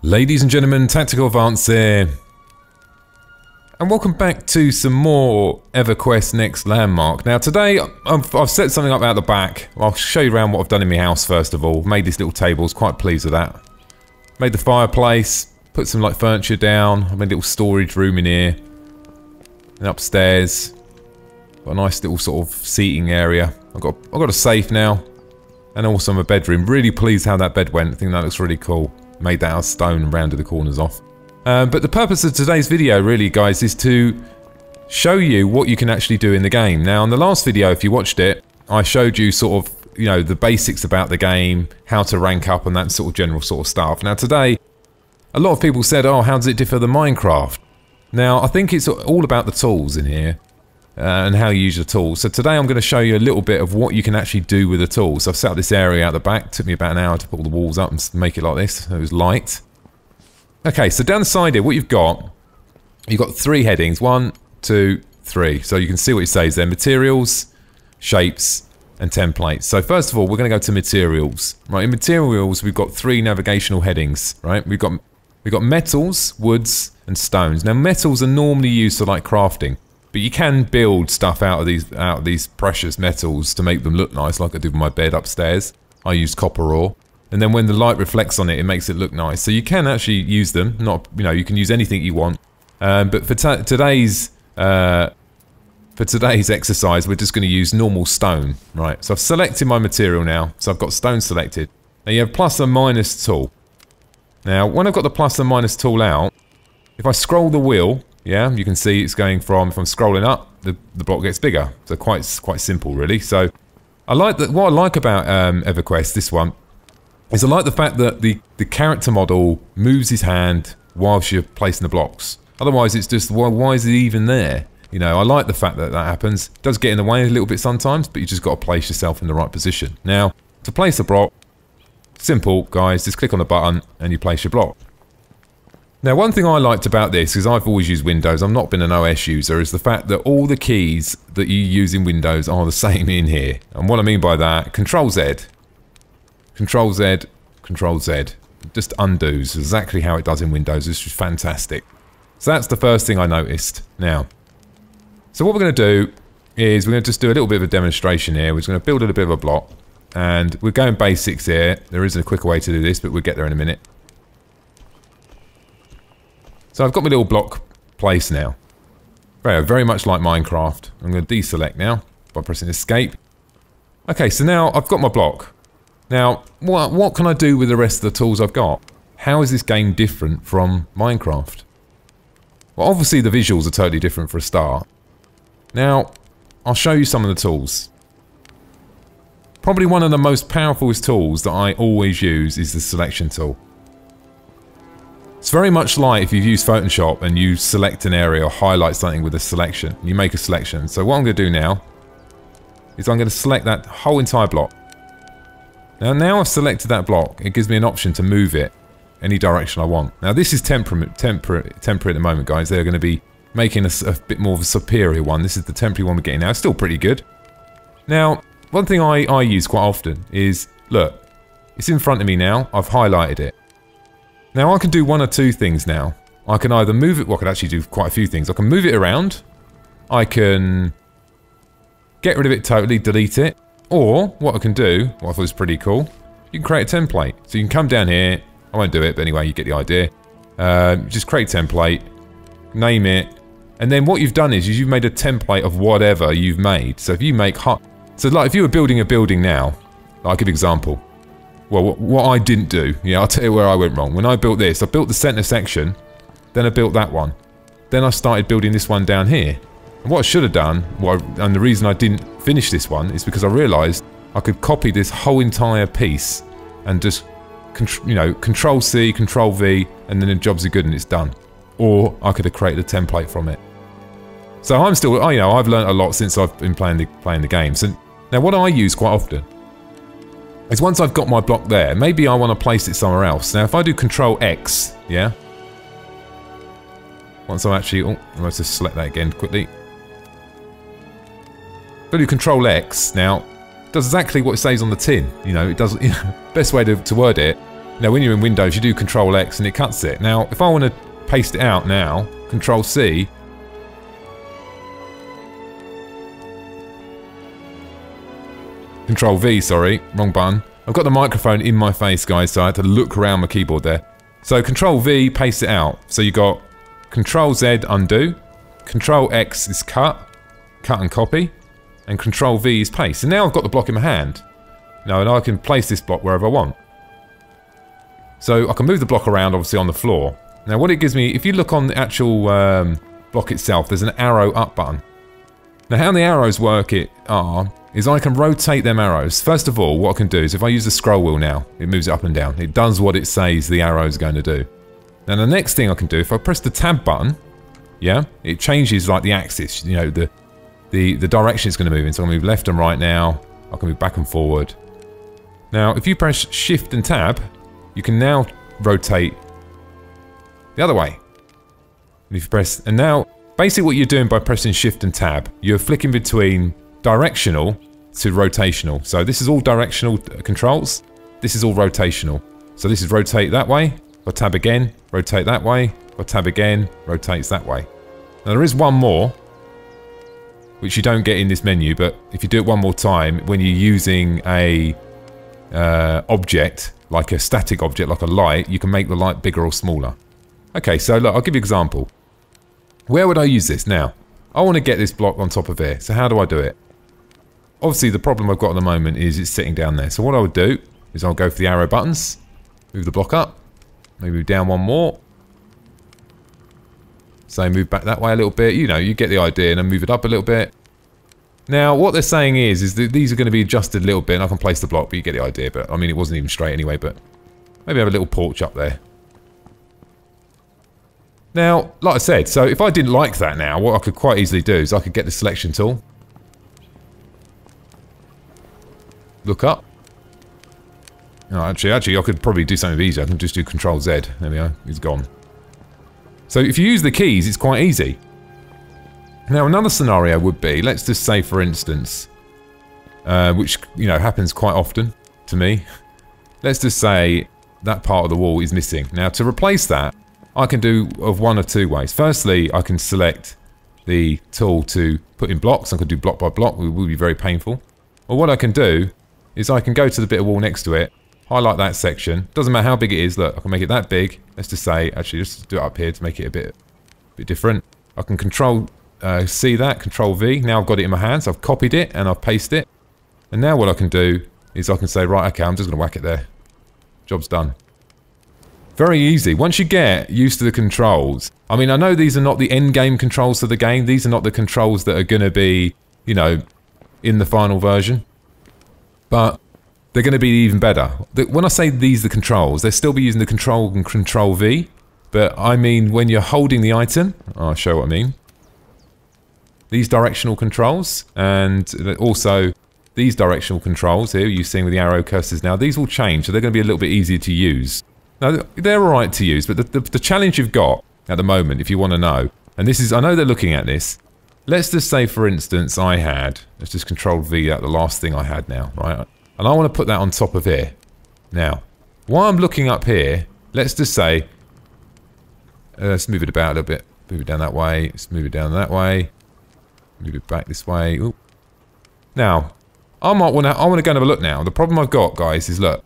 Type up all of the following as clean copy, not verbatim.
Ladies and gentlemen, Tactical Advance here, and welcome back to some more Everquest Next Landmark. Now today, I've set something up out the back. I'll show you around what I've done in my house first of all. Made this little table, I was quite pleased with that. Made the fireplace, put some like furniture down, I made a little storage room in here. And upstairs, got a nice little sort of seating area. I've got a safe now, and also my bedroom. Really pleased how that bed went, I think that looks really cool. Made that out of stone and rounded the corners off. But the purpose of today's video really, guys, is to show you what you can actually do in the game. Now, in the last video, if you watched it, I showed you sort of, you know, the basics about the game, how to rank up and that sort of general sort of stuff. Now today, a lot of people said, oh, how does it differ than Minecraft? Now, I think it's all about the tools in here. And how you use your tools. So today I'm going to show you a little bit of what you can actually do with the tools. So I've set up this area out the back. It took me about an hour to put all the walls up and make it like this. So it was light. Okay, so down the side here, what you've got three headings. 1, 2, 3. So you can see what it says there. Materials, shapes, and templates. So first of all, we're going to go to materials. Right, in materials, we've got 3 navigational headings. Right, we've got metals, woods, and stones. Now metals are normally used for like crafting. But you can build stuff out of these precious metals to make them look nice, like I did with my bed upstairs. I used copper ore, and then when the light reflects on it, it makes it look nice. So you can actually use them. Not, you know, you can use anything you want. But for today's exercise, we're just going to use normal stone, right? So I've selected my material now. So I've got stone selected. Now you have plus and minus tool. Now when I've got the plus and minus tool out, if I scroll the wheel. Yeah, you can see it's going from, if I'm scrolling up, the block gets bigger. So quite simple, really. So I like that. What I like about EverQuest, this one, is I like the fact that the character model moves his hand whilst you're placing the blocks. Otherwise, it's just, well, why is it even there? You know, I like the fact that that happens. It does get in the way a little bit sometimes, but you just got to place yourself in the right position. Now, to place a block, simple, guys. Just click on the button and you place your block. Now, one thing I liked about this, because I've always used Windows, I've not been an OS user, is the fact that all the keys that you use in Windows are the same in here. And what I mean by that, Control Z, Control Z, Control Z, just undoes exactly how it does in Windows. It's just fantastic. So that's the first thing I noticed. Now, so what we're going to do is we're going to just do a little bit of a demonstration here. We're just going to build a bit of a block, and we're going basics here. There isn't a quicker way to do this, but we'll get there in a minute. So I've got my little block place now. Very much like Minecraft. I'm going to deselect now by pressing escape. Okay, so now I've got my block. Now, what can I do with the rest of the tools I've got? How is this game different from Minecraft? Well, obviously the visuals are totally different for a start. Now, I'll show you some of the tools. Probably one of the most powerful tools that I always use is the selection tool. It's very much like if you've used Photoshop and you select an area or highlight something with a selection. You make a selection. So what I'm going to do now is I'm going to select that whole entire block. Now I've selected that block, it gives me an option to move it any direction I want. Now this is temporary at the moment, guys. They're going to be making a bit more of a superior one. This is the temporary one we're getting now. It's still pretty good. Now, one thing I use quite often is, look, it's in front of me now. I've highlighted it. Now I can do one or two things now. I can either move it, well I can actually do quite a few things. I can move it around, I can get rid of it totally, delete it, or what I can do, what I thought was pretty cool, you can create a template. So you can come down here, I won't do it, but anyway you get the idea. Just create a template, name it, and then what you've done is you've made a template of whatever you've made. So if you make so like if you were building a building now, I'll give you an example. Well, what I didn't do, yeah, I'll tell you where I went wrong. When I built this, I built the center section, then I built that one. Then I started building this one down here. And what I should have done, and the reason I didn't finish this one, is because I realized I could copy this whole entire piece and just, you know, Control C, Control V, and then the jobs are good and it's done. Or I could have created a template from it. So I'm still, you know, I've learned a lot since I've been playing the game. So now what I use quite often is once I've got my block there, maybe I want to place it somewhere else. Now if I do Control X, yeah? Once I'm actually, oh, let's just select that again quickly. If I do Control X, now, it does exactly what it says on the tin. You know, it does, you know, best way to word it Now, when you're in Windows, you do Control X and it cuts it. Now, if I want to paste it out now, Control C. Control V, sorry, wrong button. I've got the microphone in my face, guys, so I had to look around my keyboard there. So Control V, paste it out. So you got Control Z, undo. Control X is cut and copy. And Control V is paste. And now I've got the block in my hand. Now, and I can place this block wherever I want. So I can move the block around, obviously, on the floor. Now, what it gives me, if you look on the actual block itself, there's an arrow up button. Now, how the arrows work is I can rotate them arrows. First of all, what I can do is if I use the scroll wheel now, it moves it up and down. It does what it says the arrow is going to do. Now, the next thing I can do, if I press the tab button, yeah, it changes like the axis, you know, the direction it's going to move in. So I'm going to move left and right now. I can move back and forward. Now, if you press Shift and Tab, you can now rotate the other way. And if you press, and now, basically what you're doing by pressing Shift and Tab, you're flicking between directional to rotational. So this is all directional controls. This is all rotational. So this is rotate that way. If I tab again, rotate that way. If I tab again, rotates that way. Now there is one more, which you don't get in this menu, but if you do it one more time, when you're using a object, like a static object, like a light, you can make the light bigger or smaller. Okay, so look, I'll give you an example. Where would I use this? Now, I want to get this block on top of here, so how do I do it? Obviously, the problem I've got at the moment is it's sitting down there. So what I would do is I'll go for the arrow buttons, move the block up, maybe move down one more. So move back that way a little bit, you know, you get the idea, and then move it up a little bit. Now, what they're saying is that these are going to be adjusted a little bit, and I can place the block, but you get the idea. But, I mean, it wasn't even straight anyway, but maybe have a little porch up there. Now, like I said, so if I didn't like that now, what I could quite easily do is I could get the selection tool. Look up. No, actually, I could probably do something easier. I can just do Control Z. There we go. He's gone. So if you use the keys, it's quite easy. Now, another scenario would be, let's just say, for instance, which, you know, happens quite often to me. Let's just say that part of the wall is missing. Now, to replace that, I can do of one of two ways. Firstly, I can select the tool to put in blocks. I can do block by block. It will be very painful. Or what I can do is I can go to the bit of wall next to it, highlight that section. Doesn't matter how big it is. Look, I can make it that big. Let's just say, actually, just do it up here to make it a bit different. I can Control C that, Control V. Now I've got it in my hands. I've copied it and I've pasted it. And now what I can do is I can say, right, okay, I'm just going to whack it there. Job's done. Very easy. Once you get used to the controls, I mean, I know these are not the end game controls to the game. These are not the controls that are going to be, you know, in the final version. But they're going to be even better. When I say these are the controls, they'll still be using the Control and Control V. But I mean, when you're holding the item, I'll show what I mean. These directional controls, and also these directional controls here, you're seeing with the arrow cursors now, these will change, so they're going to be a little bit easier to use. Now, they're alright to use, but the challenge you've got at the moment, if you want to know, and this is, I know they're looking at this, let's just say, for instance, let's just Control V out the last thing I had now, right? And I want to put that on top of here. Now, while I'm looking up here, let's just say, let's move it about a little bit, move it down that way, let's move it down that way, move it back this way. Ooh. Now, I want to go and have a look now. The problem I've got, guys, is look,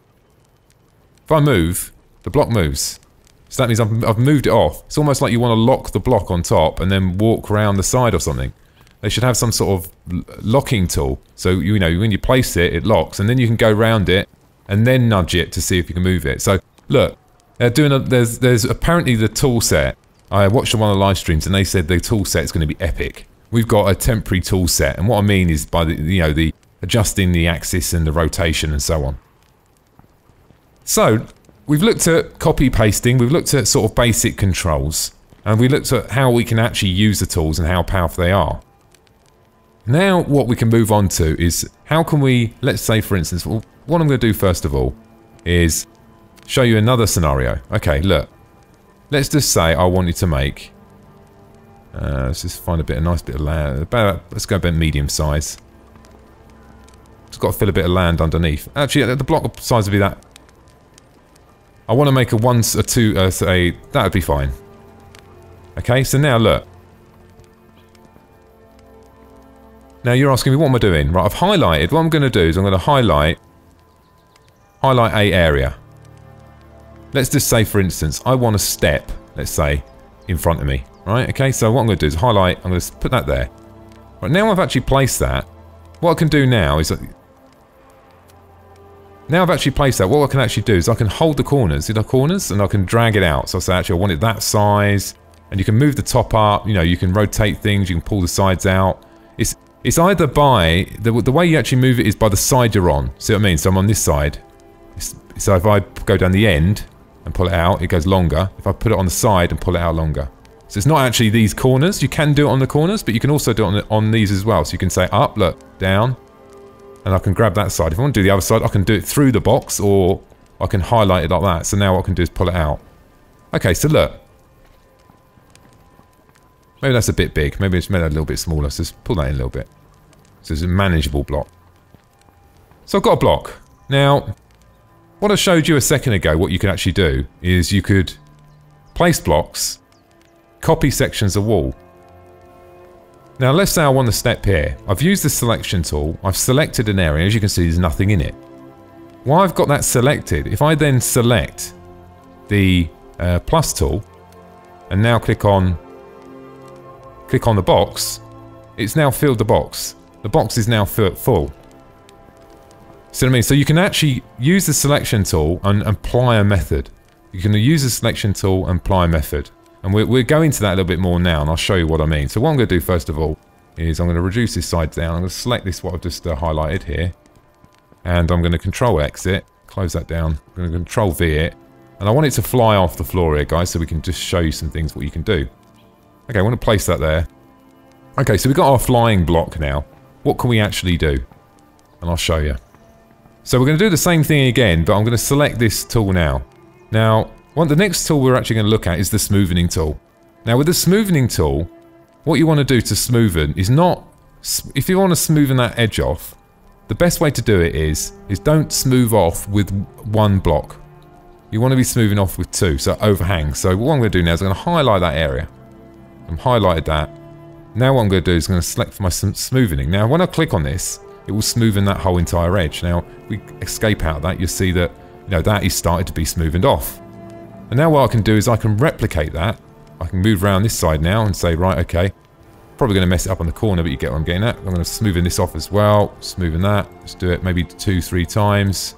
if I move, the block moves. So that means I've moved it off. It's almost like you want to lock the block on top and then walk around the side or something. They should have some sort of locking tool. So, you know, when you place it, it locks, and then you can go around it and then nudge it to see if you can move it. So, look, they're doing there's apparently the tool set. I watched one of the live streams and they said the tool set is going to be epic. We've got a temporary tool set, and what I mean is by the adjusting the axis and the rotation and so on. So, we've looked at copy pasting, we've looked at sort of basic controls, and we looked at how we can actually use the tools and how powerful they are. Now what we can move on to is how can we, let's say for instance, well, what I'm going to do first of all is show you another scenario. Okay, look, let's just say I wanted to make, let's just find a nice bit of land, let's go a bit medium size. Just got to fill a bit of land underneath. Actually, the block size would be that. I want to make a 1, a 2, that would be fine. Okay, so now look. Now you're asking me, what am I doing? Right, I've highlighted. What I'm going to do is I'm going to highlight a area. Let's just say, for instance, I want a step, let's say, in front of me. Right, okay, so what I'm going to do is highlight, I'm going to put that there. Right, now I've actually placed that. What I can do now is... Now I've actually placed that, what I can actually do is I can hold the corners, and I can drag it out. So I say, actually, I want it that size, and you can move the top up, you know, you can rotate things, you can pull the sides out. It's either by, the way you actually move it is by the side you're on. See what I mean? So I'm on this side. So if I go down the end and pull it out, it goes longer. If I put it on the side and pull it out longer. So it's not actually these corners. You can do it on the corners, but you can also do it on these as well. So you can say up, look, down, and I can grab that side. If I want to do the other side, I can do it through the box, or I can highlight it like that. So now what I can do is pull it out. Okay, so look. Maybe that's a bit big. Maybe it's made that a little bit smaller. So just pull that in a little bit. So it's a manageable block. So I've got a block. Now, what I showed you a second ago, what you could actually do is you could place blocks, copy sections of wall. Now let's say I want a step here. I've used the selection tool. I've selected an area. As you can see, there's nothing in it. While I've got that selected, if I then select the plus tool and now click on the box, it's now filled the box. The box is now full. See what I mean? So you can actually use the selection tool and apply a method. You can use the selection tool and apply a method. And we'll go into that a little bit more now, and I'll show you what I mean. So what I'm going to do first of all is I'm going to reduce this side down. I'm going to select this, what I've just highlighted here. And I'm going to Control X it, close that down. I'm going to Control V it. And I want it to fly off the floor here, guys, so we can just show you some things what you can do. Okay, I want to place that there. Okay, so we've got our flying block now. What can we actually do? And I'll show you. So we're going to do the same thing again, but I'm going to select this tool now. Now, the next tool we're actually going to look at is the smoothing tool. Now with the smoothing tool, what you want to do to smoothen is not... If you want to smoothen that edge off, the best way to do it is don't smooth off with one block. You want to be smoothing off with two, so overhang. So what I'm going to do now is I'm going to highlight that area. I've highlighted that. Now what I'm going to do is I'm going to select for my smoothing. Now when I click on this, it will smoothen that whole entire edge. Now if we escape out of that, you'll see that that is started to be smoothened off. And now what I can do is I can replicate that. I can move around this side now and say, right, okay, probably going to mess it up on the corner, but you get what I'm getting at. I'm going to smoothen this off as well. Smoothen that. Let's do it maybe 2-3 times.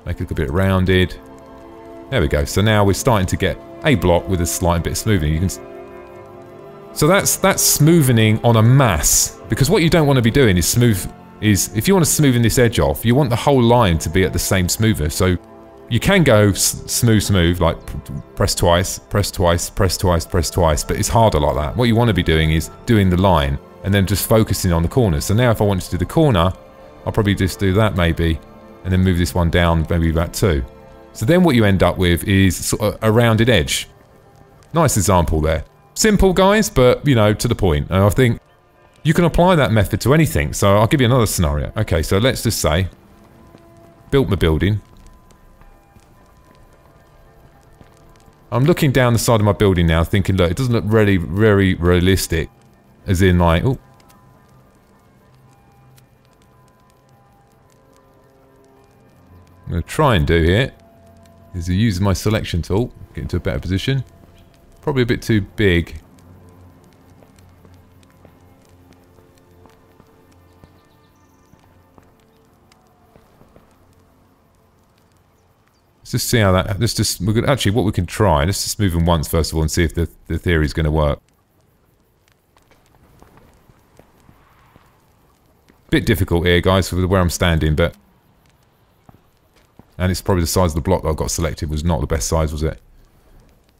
Make it a bit rounded. There we go. So now we're starting to get a block with a slight bit of smoothing. You can. So that's smoothing on a mass, because what you don't want to be doing is if you want to smoothen this edge off, you want the whole line to be at the same smoother. So you can go smooth, like press twice, press twice, press twice, press twice, but it's harder like that. What you want to be doing is doing the line and then just focusing on the corners. So now if I wanted to do the corner, I'll probably just do that maybe, and then move this one down maybe about 2. So then what you end up with is sort of a rounded edge. Nice example there. Simple, guys, but, to the point. And I think you can apply that method to anything. So I'll give you another scenario. Okay, so let's just say, built my building. I'm looking down the side of my building now thinking, look, it doesn't look really, very realistic. As in, like, oh. I'm going to try and do here is to use my selection tool, get into a better position. Probably a bit too big. Let's just see how that. Actually, what we can try. Let's just move them once first of all and see if the theory is going to work. Bit difficult here, guys, with where I'm standing, but and it's probably the size of the block that I got selected was not the best size, was it?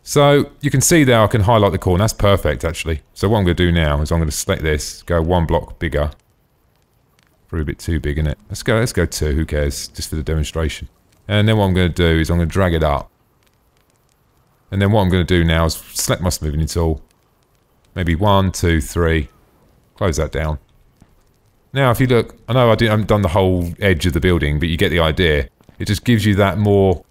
So you can see there I can highlight the corner. That's perfect, actually. So what I'm going to do now is I'm going to select this, go one block bigger. Probably a bit too big, isn't it? Let's go 2. Who cares? Just for the demonstration. And then what I'm going to do is I'm going to drag it up. And then what I'm going to do now is select my smoothing tool. Maybe 1, 2, 3. Close that down. Now if you look, I know I haven't done the whole edge of the building, but you get the idea. It just gives you that more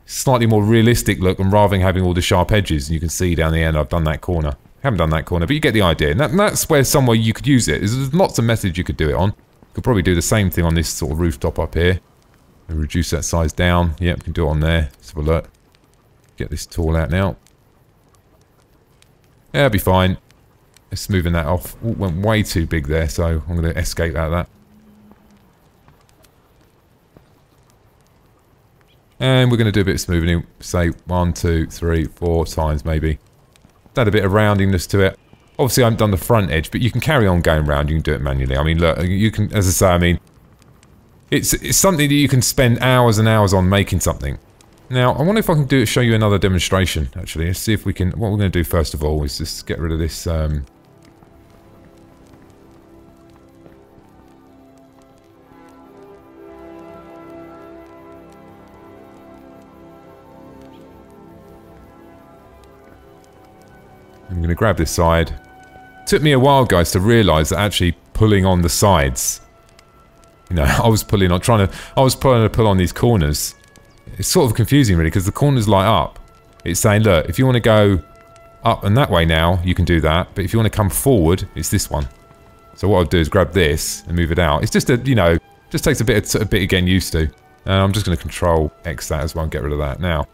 slightly more realistic look, and rather than having all the sharp edges, and you can see down the end I've done that corner. Haven't done that corner, but you get the idea. And that's where somewhere you could use it. There's lots of methods you could do it on. You could probably do the same thing on this sort of rooftop up here. And reduce that size down. Yep, we can do it on there. Let's have a look. Get this tool out now. Yeah, it'll be fine. Let's smoothing that off. Ooh, went way too big there, so I'm going to escape out of that. And we're going to do a bit of smoothing. Say 1, 2, 3, 4 times maybe. Add a bit of roundingness to it. Obviously, I haven't done the front edge, but you can carry on going round. You can do it manually. I mean, look, you can, as I say, I mean, it's something that you can spend hours and hours on making something. Now, I wonder if I can show you another demonstration, actually. Let's see if we can... What we're going to do first of all is just get rid of this... I'm going to grab this side. It took me a while, guys, to realise that actually pulling on the sides... You know, I was trying to pull on these corners. It's sort of confusing, really, because the corners light up. It's saying, look, if you want to go up and that way now, you can do that. But if you want to come forward, it's this one. So what I'll do is grab this and move it out. It's just a, you know, just takes a bit of getting used to. And I'm just going to Control X that as well and get rid of that. Now,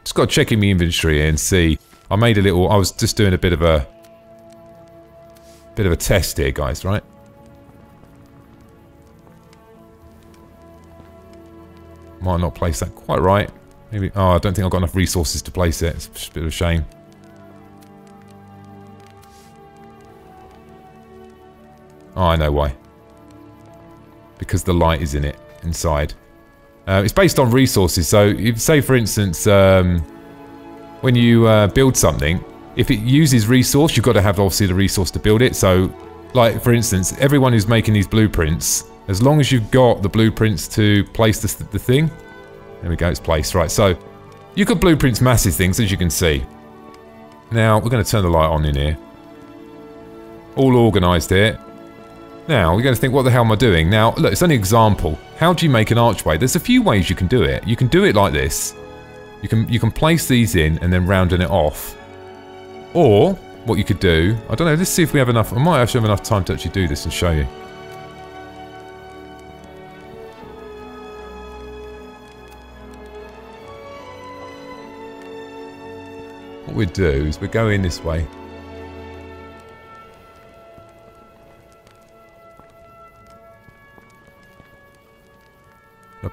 just got to check in my inventory here and see. I was just doing a bit of a test here, guys, right? Might not place that quite right. Maybe. Oh, I don't think I've got enough resources to place it. It's just a bit of a shame. Oh, I know why. Because the light is in it, inside. It's based on resources. So, if, say for instance, when you build something, if it uses resource, you've got to have obviously the resource to build it. So, like for instance, everyone who's making these blueprints, as long as you've got the blueprints to place the thing. There we go, it's placed. Right, so you could blueprints massive things, as you can see. Now, we're going to turn the light on in here. All organised here. Now, we're going to think, what the hell am I doing? Now, look, it's only an example. How do you make an archway? There's a few ways you can do it. You can do it like this. You can place these in and then rounding it off. Or, what you could do... I don't know, let's see if we have enough... I might actually have enough time to actually do this and show you. What we'd do is we'd go in this way.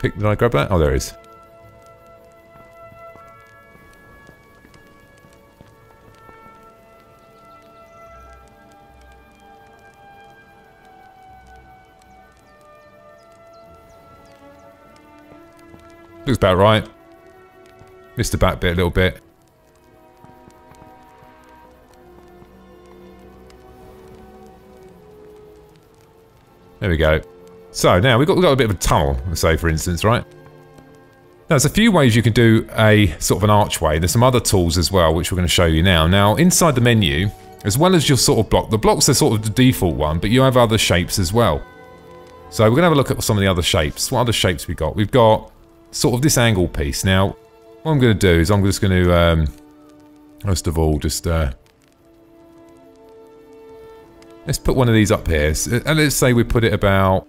Did I grab that? Oh, there it is. Looks about right. Missed the back bit a little bit. There we go. So now we've got a bit of a tunnel, let's say for instance, right? Now there's a few ways you can do a sort of an archway. There's some other tools as well, which we're going to show you now. Now inside the menu, as well as your sort of block, the blocks are sort of the default one, but you have other shapes as well. So we're going to have a look at some of the other shapes. What other shapes we got? We've got sort of this angle piece. Now, what I'm going to do is I'm just going to, first of all, just let's put one of these up here. And let's say we put it about...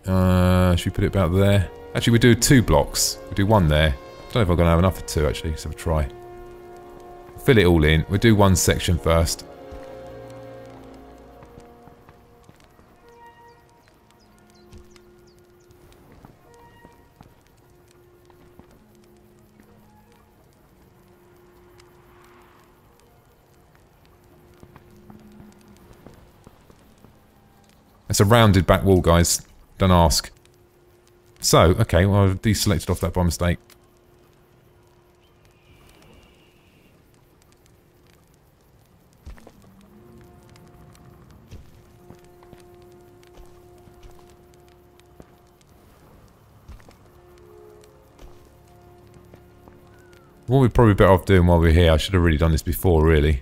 should we put it about there? Actually, we do 2 blocks. We do one there. I don't know if I'm going to have enough for 2, actually. Let's have a try. Fill it all in. We'll do one section first. It's a rounded back wall, guys. Don't ask. So, okay, well, I've deselected off that by mistake. What we're probably better off doing while we're here, I should have really done this before, really.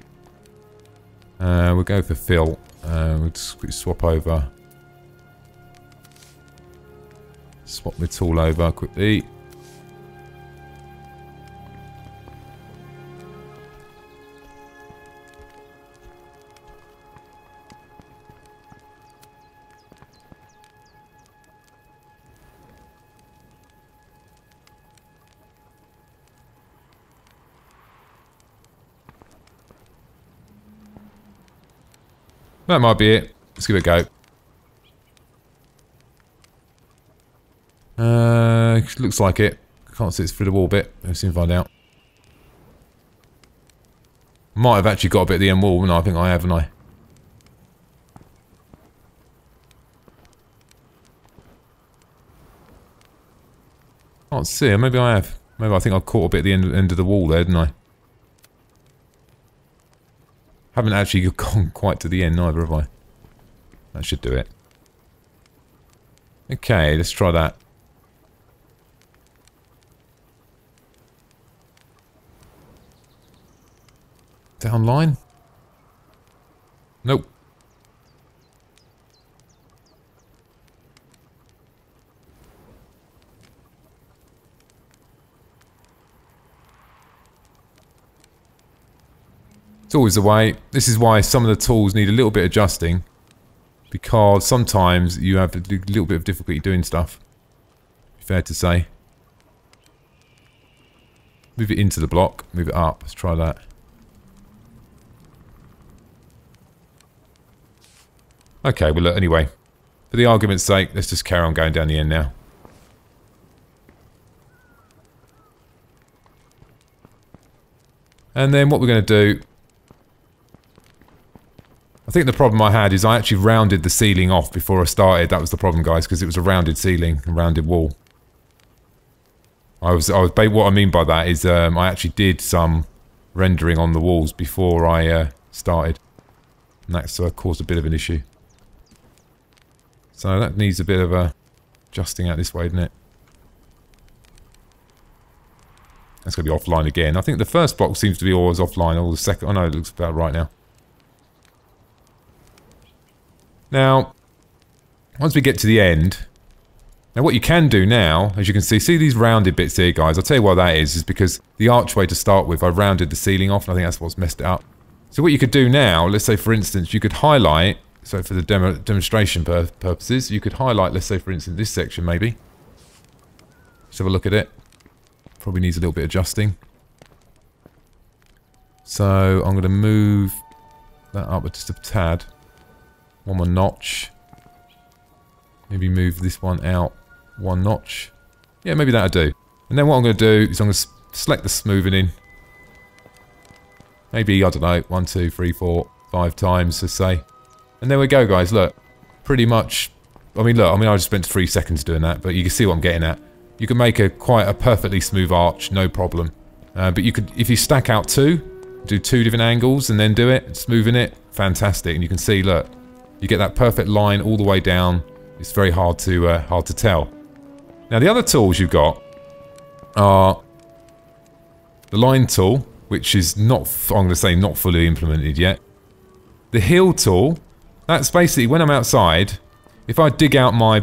We'll go for fill. We'll just quickly swap over. Swap the tool over quickly. That might be it. Let's give it a go. Looks like it. Can't see it's through the wall bit. We'll soon find out. Might have actually got a bit of the end wall, and I think I have, haven't I? Can't see it. Maybe I have. Maybe I think I caught a bit at the end of the wall there, didn't I? Haven't actually gone quite to the end neither, have I? That should do it. Okay, let's try that. Down line? Nope. It's always the way. This is why some of the tools need a little bit adjusting. Because sometimes you have a little bit of difficulty doing stuff. Fair to say. Move it into the block. Move it up. Let's try that. Okay, well look, anyway. For the argument's sake, let's just carry on going down the end now. And then what we're going to do... I think the problem I had is I actually rounded the ceiling off before I started. That was the problem, guys, because it was a rounded ceiling, a rounded wall. What I mean by that is I actually did some rendering on the walls before I started. And that's caused a bit of an issue. So that needs a bit of adjusting out this way, doesn't it? That's going to be offline again. I think the first block seems to be always offline. Or the second... Oh no, it looks about right now. Now, once we get to the end... Now what you can do now, as you can see these rounded bits here, guys. I'll tell you why that is because the archway to start with, I rounded the ceiling off, and I think that's what's messed it up. So what you could do now, let's say for instance, you could highlight... So for the demonstration purposes, you could highlight, let's say for instance, this section maybe. Let's have a look at it. Probably needs a little bit of adjusting. So I'm going to move that up just a tad. One more notch. Maybe move this one out one notch. Yeah, maybe that'll do. And then what I'm going to do is I'm going to select the smoothing in. Maybe, I don't know, 1, 2, 3, 4, 5 times, let's say. And there we go, guys, look. Pretty much... I just spent 3 seconds doing that, but you can see what I'm getting at. You can make quite a perfectly smooth arch, no problem. But you could, if you stack out 2, do 2 different angles and then do it, smoothing it, fantastic. And you can see, look, you get that perfect line all the way down. It's very hard to tell. Now, the other tools you've got are the line tool, which is not, I'm going to say, not fully implemented yet. The hill tool. That's basically, when I'm outside, if I dig out my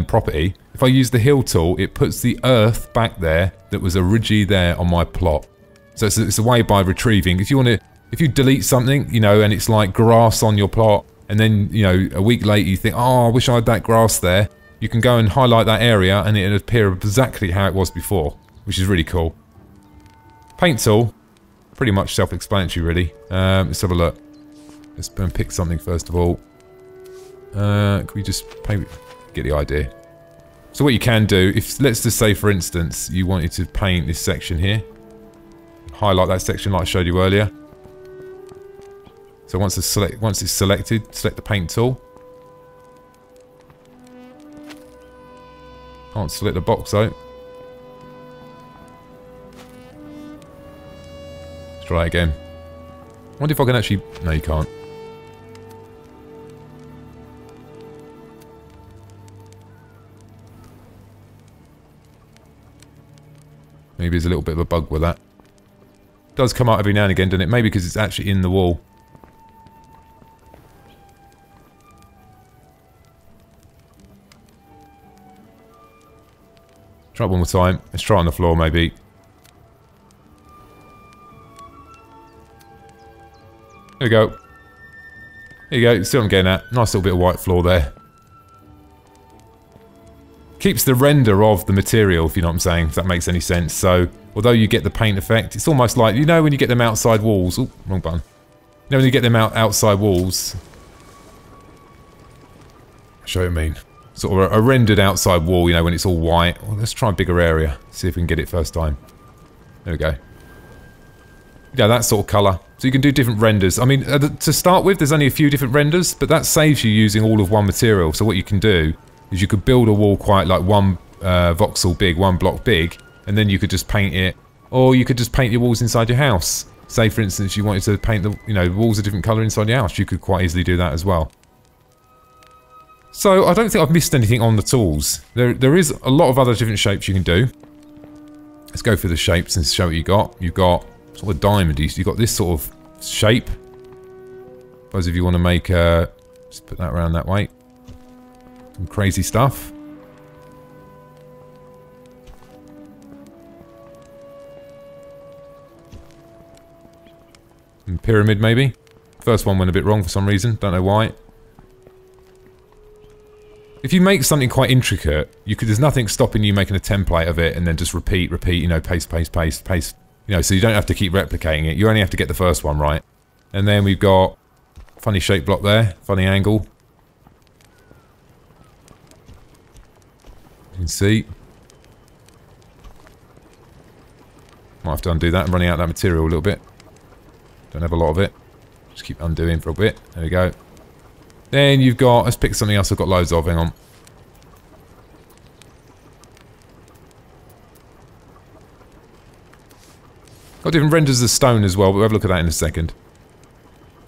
property, if I use the hill tool, it puts the earth back there that was originally there on my plot. So it's a way by retrieving. If you delete something, you know, and it's like grass on your plot, and then, you know, a week later you think, oh, I wish I had that grass there, you can go and highlight that area and it'll appear exactly how it was before, which is really cool. Paint tool, pretty much self-explanatory really. Let's have a look. Let's pick something first of all. Can we just get the idea? So what you can do, if let's just say for instance you wanted to paint this section here, highlight that section like I showed you earlier. So once it's selected, select the paint tool. Can't select the box though. Let's try it again. I wonder if I can actually... No, you can't. Maybe there's a little bit of a bug with that. It does come out every now and again, doesn't it? Maybe because it's actually in the wall. Try it one more time. Let's try it on the floor, maybe. There we go. There you go. See what I'm getting at? Nice little bit of white floor there. Keeps the render of the material, if you know what I'm saying, if that makes any sense. So, although you get the paint effect, it's almost like, you know when you get them outside walls... Oh, wrong button. You know when you get them outside walls, Show you what I mean. Sort of a rendered outside wall, you know, when it's all white. Well, let's try a bigger area. See if we can get it first time. There we go. Yeah, that sort of colour. So you can do different renders. I mean, to start with, there's only a few different renders, but that saves you using all of one material. So what you can do is you could build a wall quite like one voxel big, one block big, and then you could just paint it, or you could just paint your walls inside your house. Say, for instance, you wanted to paint the, you know, walls a different colour inside your house. You could quite easily do that as well. So I don't think I've missed anything on the tools. There is a lot of other different shapes you can do. Let's go through the shapes and show what you got. You've got sort of diamondy. So you've got this sort of shape. Suppose if you want to make just put that around that way. Some crazy stuff. And pyramid maybe. First one went a bit wrong for some reason. Don't know why. If you make something quite intricate, there's nothing stopping you making a template of it and then just repeat, you know, paste, you know, so you don't have to keep replicating it. You only have to get the first one right. And then we've got funny shaped block there, funny angle. You can see. Might have to undo that. I'm running out of that material a little bit. Don't have a lot of it. Just keep undoing for a bit. There we go. Then you've got, let's pick something else I've got loads of, hang on. Got different renders of stone as well, but we'll have a look at that in a second.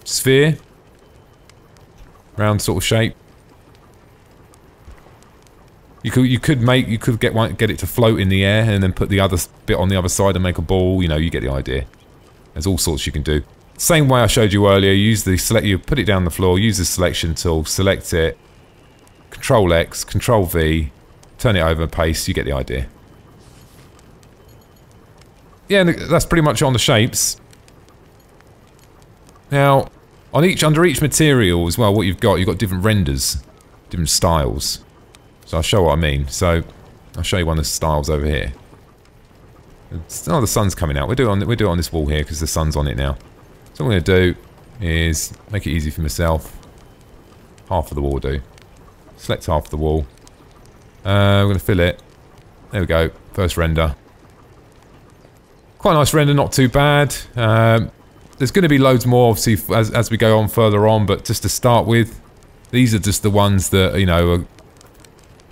Sphere. Round sort of shape. You could get it to float in the air and then put the other bit on the other side and make a ball, you know, you get the idea. There's all sorts you can do. Same way I showed you earlier, you put it down the floor, use the selection tool, select it, Control X, Control V, turn it over, paste, you get the idea. Yeah, and that's pretty much on the shapes. Now, under each material as well, what you've got different renders, different styles. So I'll show what I mean. So, I'll show you one of the styles over here. Oh, the sun's coming out. We'll do it on this wall here because the sun's on it now. So what I'm going to do is make it easy for myself. Half of the wall will do. Select half of the wall. We're going to fill it. There we go. First render. Quite a nice render, not too bad. There's going to be loads more, obviously, as we go on further on. But just to start with, these are just the ones that, you know, are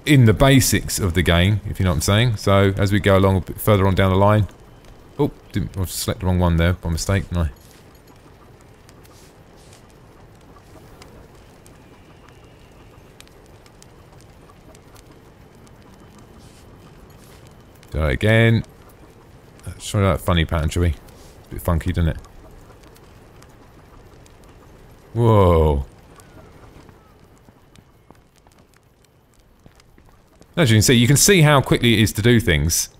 in the basics of the game, if you know what I'm saying. So as we go along a bit further on down the line. Oh, I've selected the wrong one there by mistake, didn't I? Do it again. Let's try that funny pattern, shall we? It's a bit funky, doesn't it? Whoa. As you can see how quickly it is to do things.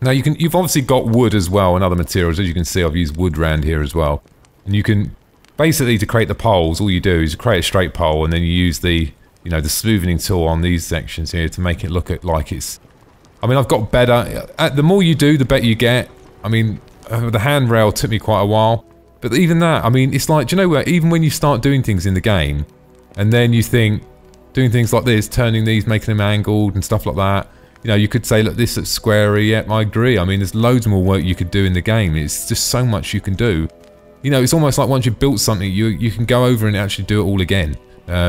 Now you've obviously got wood as well and other materials. As you can see, I've used wood around here as well. And you can basically, to create the poles, all you do is create a straight pole and then you use the, you know, the smoothing tool on these sections here to make it look like it's. I mean, I've got better. The more you do, the better you get. I mean, the handrail took me quite a while. But even that, I mean, it's like, do you know what? Even when you start doing things in the game, and then you think, doing things like this, turning these, making them angled and stuff like that, you know, you could say, look, this looks squarey. Yeah, I agree. I mean, there's loads more work you could do in the game. It's just so much you can do. You know, it's almost like once you've built something, you can go over and actually do it all again.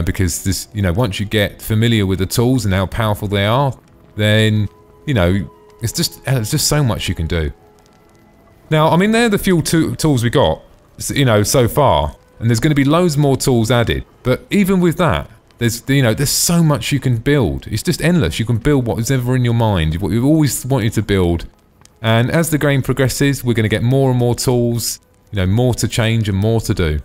Because this, you know, once you get familiar with the tools and how powerful they are, then, you know, it's just so much you can do. Now, I mean, they're the few tools we got, you know, so far, and there's going to be loads more tools added. But even with that, there's so much you can build. It's just endless. You can build whatever in your mind, what you've always wanted to build. And as the game progresses, we're going to get more and more tools, you know, more to change and more to do.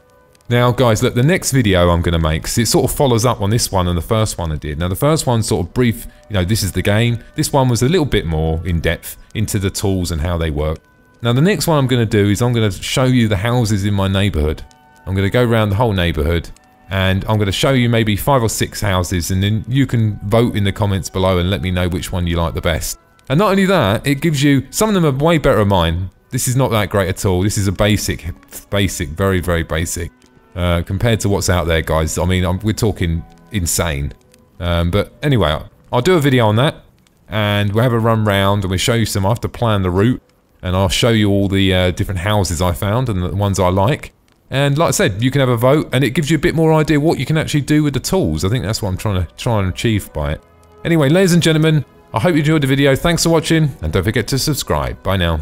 Now, guys, look, the next video I'm going to make, because it sort of follows up on this one and the first one I did. Now, the first one's sort of brief, you know, this is the game. This one was a little bit more in depth into the tools and how they work. Now, the next one I'm going to do is I'm going to show you the houses in my neighbourhood. I'm going to go around the whole neighbourhood and I'm going to show you maybe 5 or 6 houses, and then you can vote in the comments below and let me know which one you like the best. And not only that, it gives you, some of them are way better than mine. This is not that great at all. This is a basic, very, very basic. Compared to what's out there, guys, I mean, we're talking insane. But anyway, I'll do a video on that, and we'll have a run round, and we'll show you some. I have to plan the route, and I'll show you all the different houses I found and the ones I like. And like I said, you can have a vote, and it gives you a bit more idea what you can actually do with the tools. I think that's what I'm trying to achieve by it. Anyway, ladies and gentlemen, I hope you enjoyed the video. Thanks for watching, and don't forget to subscribe. Bye now.